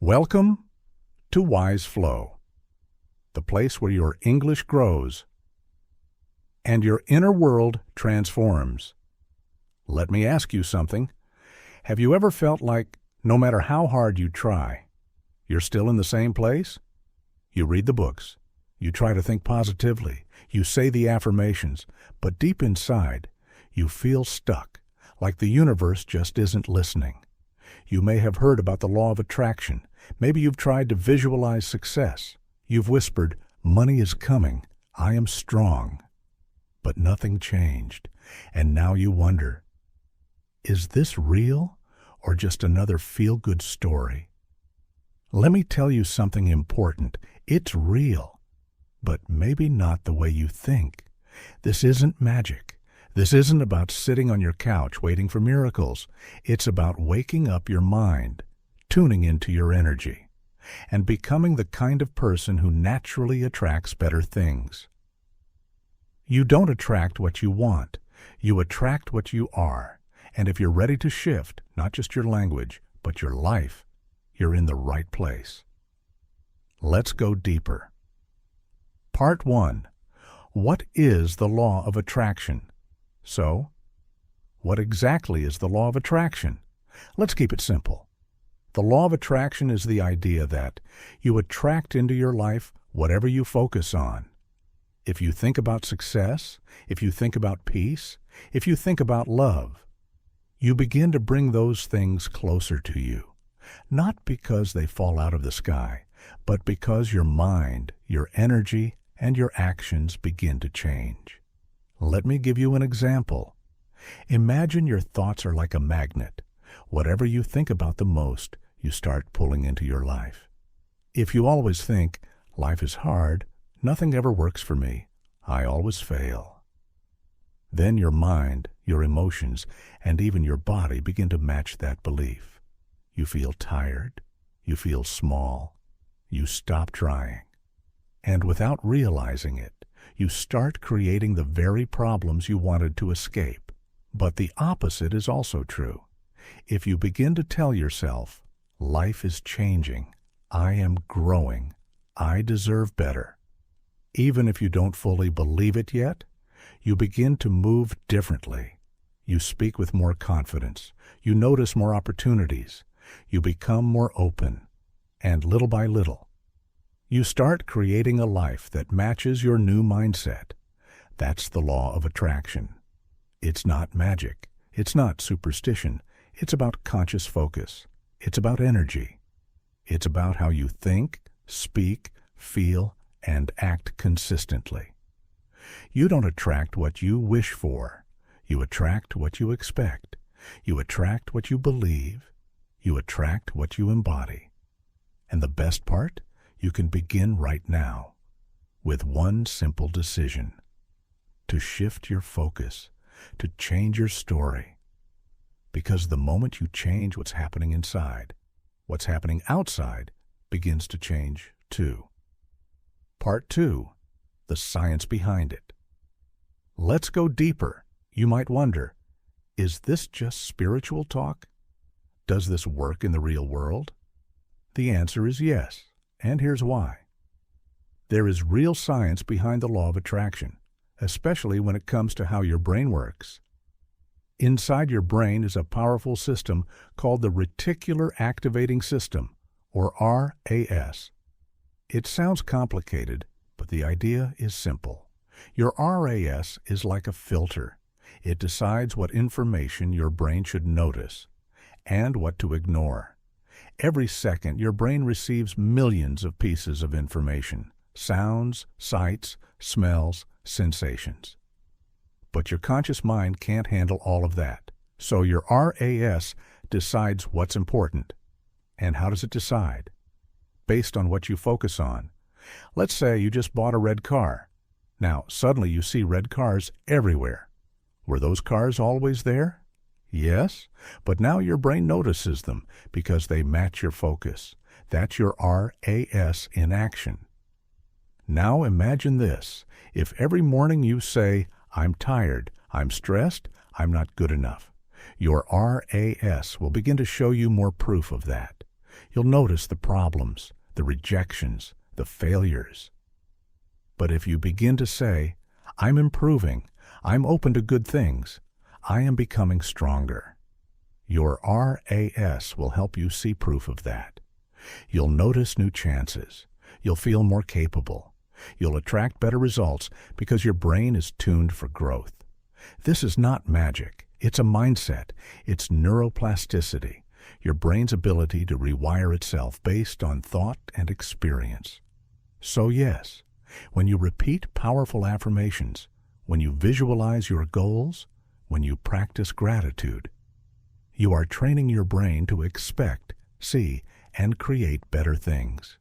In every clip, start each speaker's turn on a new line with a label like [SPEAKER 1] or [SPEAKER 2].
[SPEAKER 1] Welcome to Wise Flow, the place where your English grows and your inner world transforms. Let me ask you something. Have you ever felt like no matter how hard you try, you're still in the same place? You read the books, you try to think positively, you say the affirmations, but deep inside, you feel stuck, like the universe just isn't listening. You may have heard about the law of attraction. Maybe you've tried to visualize success. You've whispered, "Money is coming. I am strong." But nothing changed. And now you wonder, is this real or just another feel-good story? Let me tell you something important. It's real, but maybe not the way you think. This isn't magic. This isn't about sitting on your couch waiting for miracles. It's about waking up your mind, tuning into your energy, and becoming the kind of person who naturally attracts better things. You don't attract what you want. You attract what you are. And if you're ready to shift, not just your language, but your life, you're in the right place. Let's go deeper. Part 1. What is the law of attraction? So, what exactly is the law of attraction? Let's keep it simple. The law of attraction is the idea that you attract into your life whatever you focus on. If you think about success, if you think about peace, if you think about love, you begin to bring those things closer to you. Not because they fall out of the sky, but because your mind, your energy, and your actions begin to change. Let me give you an example. Imagine your thoughts are like a magnet. Whatever you think about the most, you start pulling into your life. If you always think, "Life is hard, nothing ever works for me, I always fail," then your mind, your emotions, and even your body begin to match that belief. You feel tired, you feel small, you stop trying. And without realizing it, you start creating the very problems you wanted to escape. But the opposite is also true. If you begin to tell yourself, "Life is changing, I am growing, I deserve better," even if you don't fully believe it yet, you begin to move differently. You speak with more confidence. You notice more opportunities. You become more open. And little by little, you start creating a life that matches your new mindset. That's the law of attraction. It's not magic. It's not superstition. It's about conscious focus. It's about energy. It's about how you think, speak, feel, and act consistently. You don't attract what you wish for. You attract what you expect. You attract what you believe. You attract what you embody. And the best part? You can begin right now with one simple decision: to shift your focus, to change your story. Because the moment you change what's happening inside, what's happening outside begins to change too. Part 2. The science behind it. Let's go deeper. You might wonder, is this just spiritual talk? Does this work in the real world? The answer is yes. And here's why. There is real science behind the law of attraction, especially when it comes to how your brain works. Inside your brain is a powerful system called the reticular activating system, or RAS. It sounds complicated, but the idea is simple. Your RAS is like a filter. It decides what information your brain should notice and what to ignore. Every second, your brain receives millions of pieces of information: sounds, sights, smells, sensations. But your conscious mind can't handle all of that. So your RAS decides what's important. And how does it decide? Based on what you focus on. Let's say you just bought a red car. Now, suddenly you see red cars everywhere. Were those cars always there? Yes, but now your brain notices them because they match your focus. That's your RAS in action. Now imagine this. If every morning you say, "I'm tired, I'm stressed, I'm not good enough," your RAS will begin to show you more proof of that. You'll notice the problems, the rejections, the failures. But if you begin to say, I'm improving, I'm open to good things, I am becoming stronger, your RAS will help you see proof of that. You'll notice new chances. You'll feel more capable. You'll attract better results because your brain is tuned for growth. This is not magic. It's a mindset. It's neuroplasticity, your brain's ability to rewire itself based on thought and experience. So yes, when you repeat powerful affirmations, when you visualize your goals, when you practice gratitude, you are training your brain to expect, see, and create better things.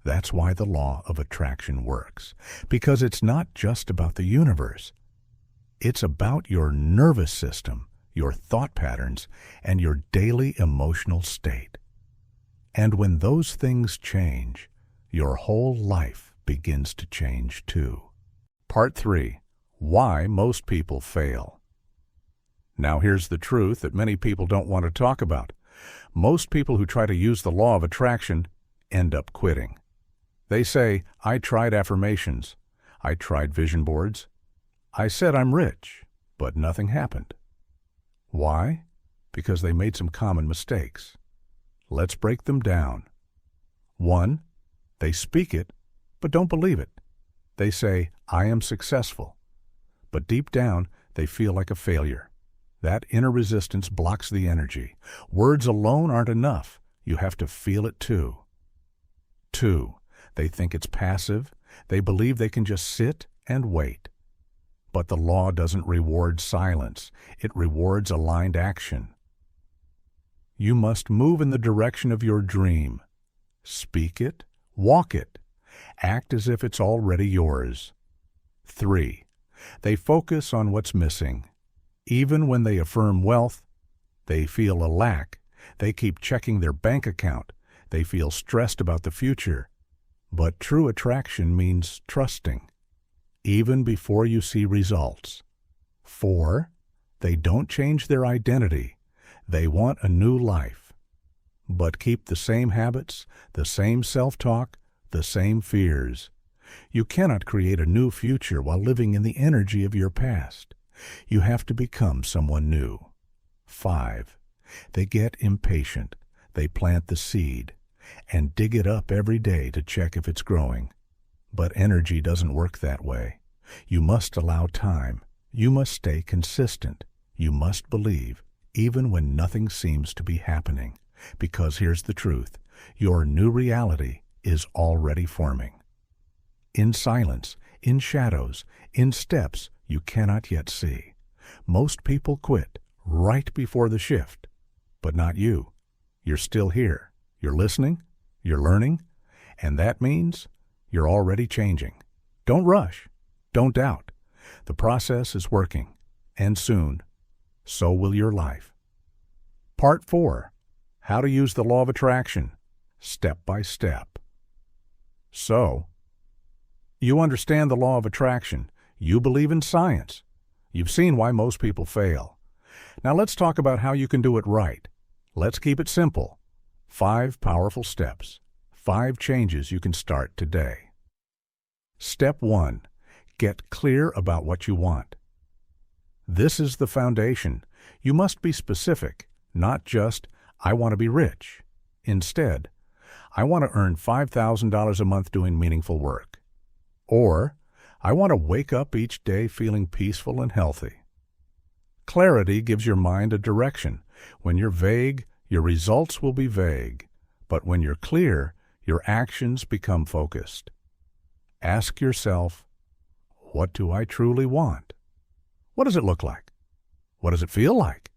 [SPEAKER 1] That's why the law of attraction works, because it's not just about the universe. It's about your nervous system, your thought patterns, and your daily emotional state. And when those things change, your whole life begins to change too. Part 3. Why most people fail. Now here's the truth that many people don't want to talk about. Most people who try to use the law of attraction end up quitting. They say, I tried affirmations. I tried vision boards. I said I'm rich, but nothing happened. Why? Because they made some common mistakes. Let's break them down. 1. They speak it, but don't believe it. They say, I am successful. But deep down, they feel like a failure. That inner resistance blocks the energy. Words alone aren't enough. You have to feel it too. 2. They think it's passive. They believe they can just sit and wait. But the law doesn't reward silence. It rewards aligned action. You must move in the direction of your dream. Speak it, walk it. Act as if it's already yours. 3. They focus on what's missing. Even when they affirm wealth, they feel a lack. They keep checking their bank account. They feel stressed about the future. But true attraction means trusting, even before you see results. 4. They don't change their identity. They want a new life, but keep the same habits, the same self-talk, the same fears. You cannot create a new future while living in the energy of your past. You have to become someone new. 5. They get impatient. They plant the seed and dig it up every day to check if it's growing. But energy doesn't work that way. You must allow time. You must stay consistent. You must believe, even when nothing seems to be happening. Because here's the truth. Your new reality is already forming. In silence, in shadows, in steps you cannot yet see. Most people quit right before the shift. But not you. You're still here. You're listening. You're learning. And that means you're already changing. Don't rush. Don't doubt. The process is working. And soon, so will your life. Part 4. How to use the law of attraction, step by step. So, you understand the law of attraction. You believe in science. You've seen why most people fail. Now let's talk about how you can do it right. Let's keep it simple. 5 powerful steps. 5 changes you can start today. Step 1. Get clear about what you want. This is the foundation. You must be specific, not just, I want to be rich. Instead, I want to earn $5,000 a month doing meaningful work. Or, I want to wake up each day feeling peaceful and healthy. Clarity gives your mind a direction. When you're vague, your results will be vague. But when you're clear, your actions become focused. Ask yourself, what do I truly want? What does it look like? What does it feel like?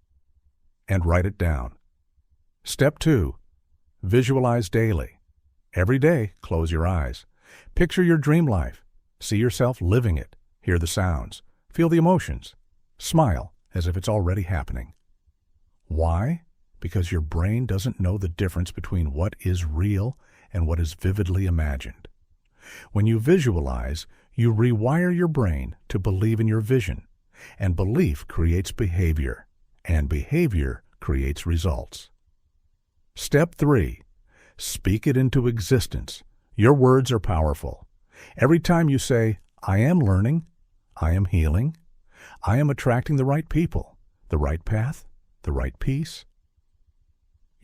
[SPEAKER 1] And write it down. Step 2. Visualize daily. Every day, close your eyes. Picture your dream life. See yourself living it. Hear the sounds. Feel the emotions. Smile as if it's already happening. Why? Because your brain doesn't know the difference between what is real and what is vividly imagined. When you visualize, you rewire your brain to believe in your vision, and belief creates behavior, and behavior creates results. Step 3. Speak it into existence. Your words are powerful. Every time you say, I am learning, I am healing, I am attracting the right people, the right path, the right peace,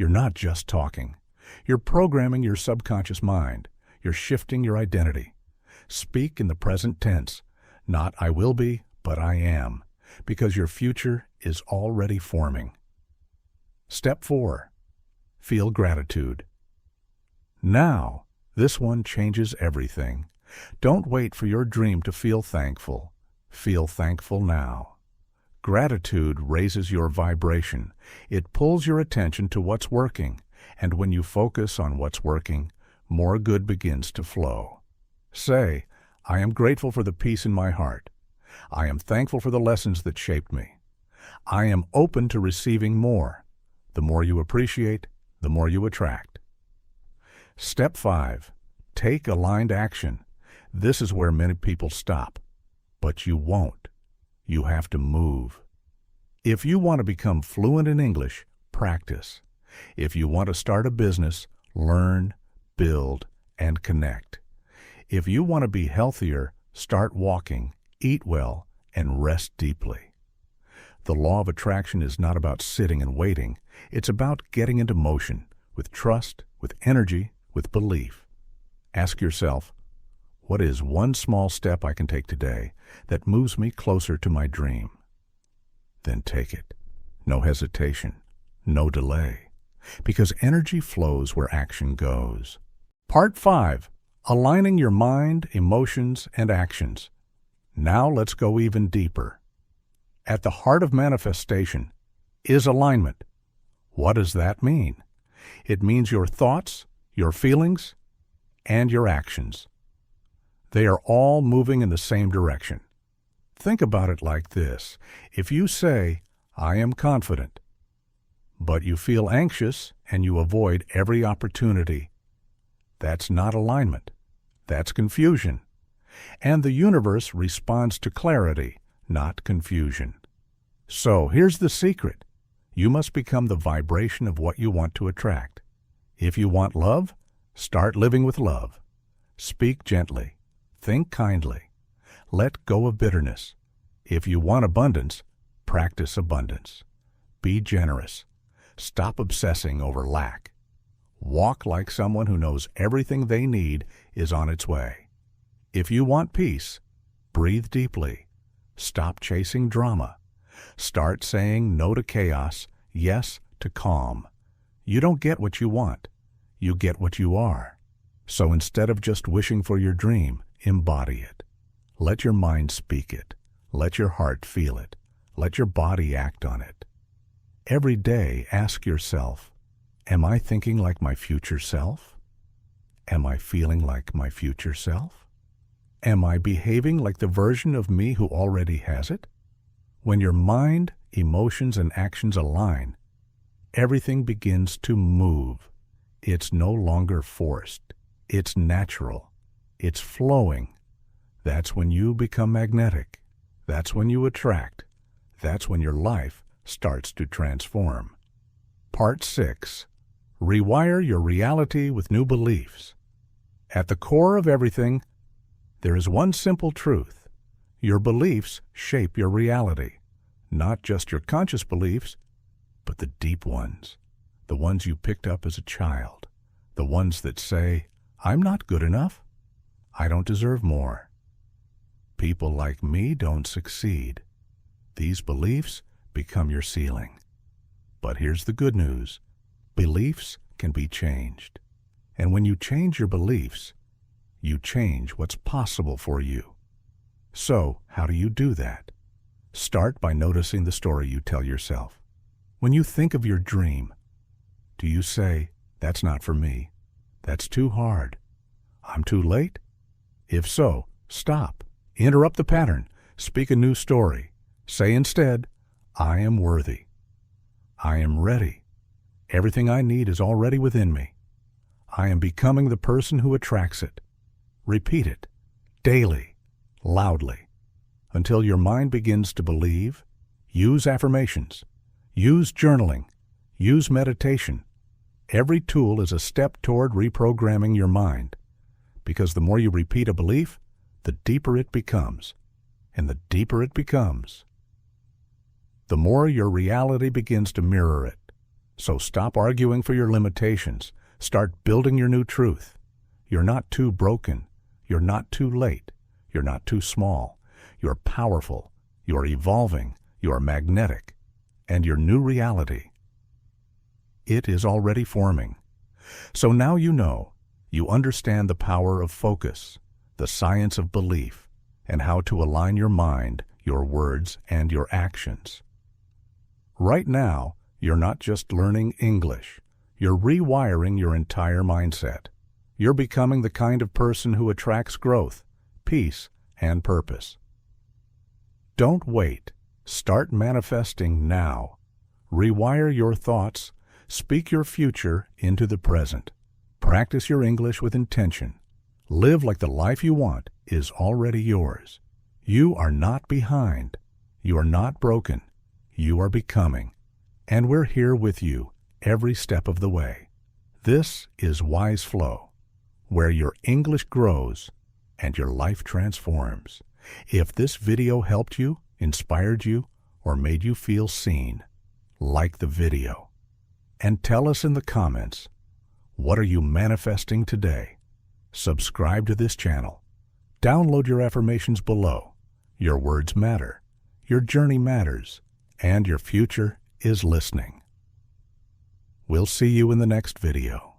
[SPEAKER 1] you're not just talking. You're programming your subconscious mind. You're shifting your identity. Speak in the present tense, not I will be, but I am, because your future is already forming. Step 4. Feel gratitude. Now, this one changes everything. Don't wait for your dream to feel thankful. Feel thankful now. Gratitude raises your vibration. It pulls your attention to what's working, and when you focus on what's working, more good begins to flow. Say, I am grateful for the peace in my heart. I am thankful for the lessons that shaped me. I am open to receiving more. The more you appreciate, the more you attract. Step 5. Take aligned action. This is where many people stop, but you won't. You have to move. If you want to become fluent in English, practice. If you want to start a business, learn, build, and connect. If you want to be healthier, start walking, eat well, and rest deeply. The law of attraction is not about sitting and waiting. It's about getting into motion, with trust, with energy, with belief. Ask yourself, what is one small step I can take today that moves me closer to my dream? Then take it. No hesitation, no delay, because energy flows where action goes. Part 5. Aligning your mind, emotions, and actions. Now let's go even deeper. At the heart of manifestation is alignment. What does that mean? It means your thoughts, your feelings, and your actions. They are all moving in the same direction. Think about it like this. If you say, I am confident, but you feel anxious and you avoid every opportunity, that's not alignment. That's confusion. And the universe responds to clarity, not confusion. So here's the secret. You must become the vibration of what you want to attract. If you want love, start living with love. Speak gently. Think kindly. Let go of bitterness. If you want abundance, practice abundance. Be generous. Stop obsessing over lack. Walk like someone who knows everything they need is on its way. If you want peace, breathe deeply. Stop chasing drama. Start saying no to chaos, yes to calm. You don't get what you want. You get what you are. So instead of just wishing for your dream, embody it. Let your mind speak it. Let your heart feel it. Let your body act on it. Every day, ask yourself, am I thinking like my future self? Am I feeling like my future self? Am I behaving like the version of me who already has it? When your mind, emotions, and actions align, everything begins to move. It's no longer forced. It's natural. It's flowing. That's when you become magnetic. That's when you attract. That's when your life starts to transform. Part 6. Rewire your reality with new beliefs. At the core of everything, there is one simple truth. Your beliefs shape your reality. Not just your conscious beliefs, but the deep ones. The ones you picked up as a child. The ones that say, I'm not good enough. I don't deserve more. People like me don't succeed. These beliefs become your ceiling. But here's the good news. Beliefs can be changed. And when you change your beliefs, you change what's possible for you. So, how do you do that? Start by noticing the story you tell yourself. When you think of your dream, do you say, that's not for me, that's too hard, I'm too late? If so, stop. Interrupt the pattern. Speak a new story. Say instead, I am worthy. I am ready. Everything I need is already within me. I am becoming the person who attracts it. Repeat it, daily, loudly, until your mind begins to believe. Use affirmations. Use journaling. Use meditation. Every tool is a step toward reprogramming your mind, because the more you repeat a belief, the deeper it becomes. And the deeper it becomes, the more your reality begins to mirror it. So stop arguing for your limitations. Start building your new truth. You're not too broken. You're not too late. You're not too small. You're powerful. You're evolving. You're magnetic. And your new reality, it is already forming. So now you know, you understand the power of focus, the science of belief, and how to align your mind, your words, and your actions. Right now, you're not just learning English. You're rewiring your entire mindset. You're becoming the kind of person who attracts growth, peace, and purpose. Don't wait. Start manifesting now. Rewire your thoughts. Speak your future into the present. Practice your English with intention. Live like the life you want is already yours. You are not behind. You are not broken. You are becoming. And we're here with you every step of the way. This is Wise Flow, where your English grows and your life transforms. If this video helped you, inspired you, or made you feel seen, like the video. And tell us in the comments, what are you manifesting today? Subscribe to this channel. Download your affirmations below. Your words matter. Your journey matters. And your future is listening. We'll see you in the next video.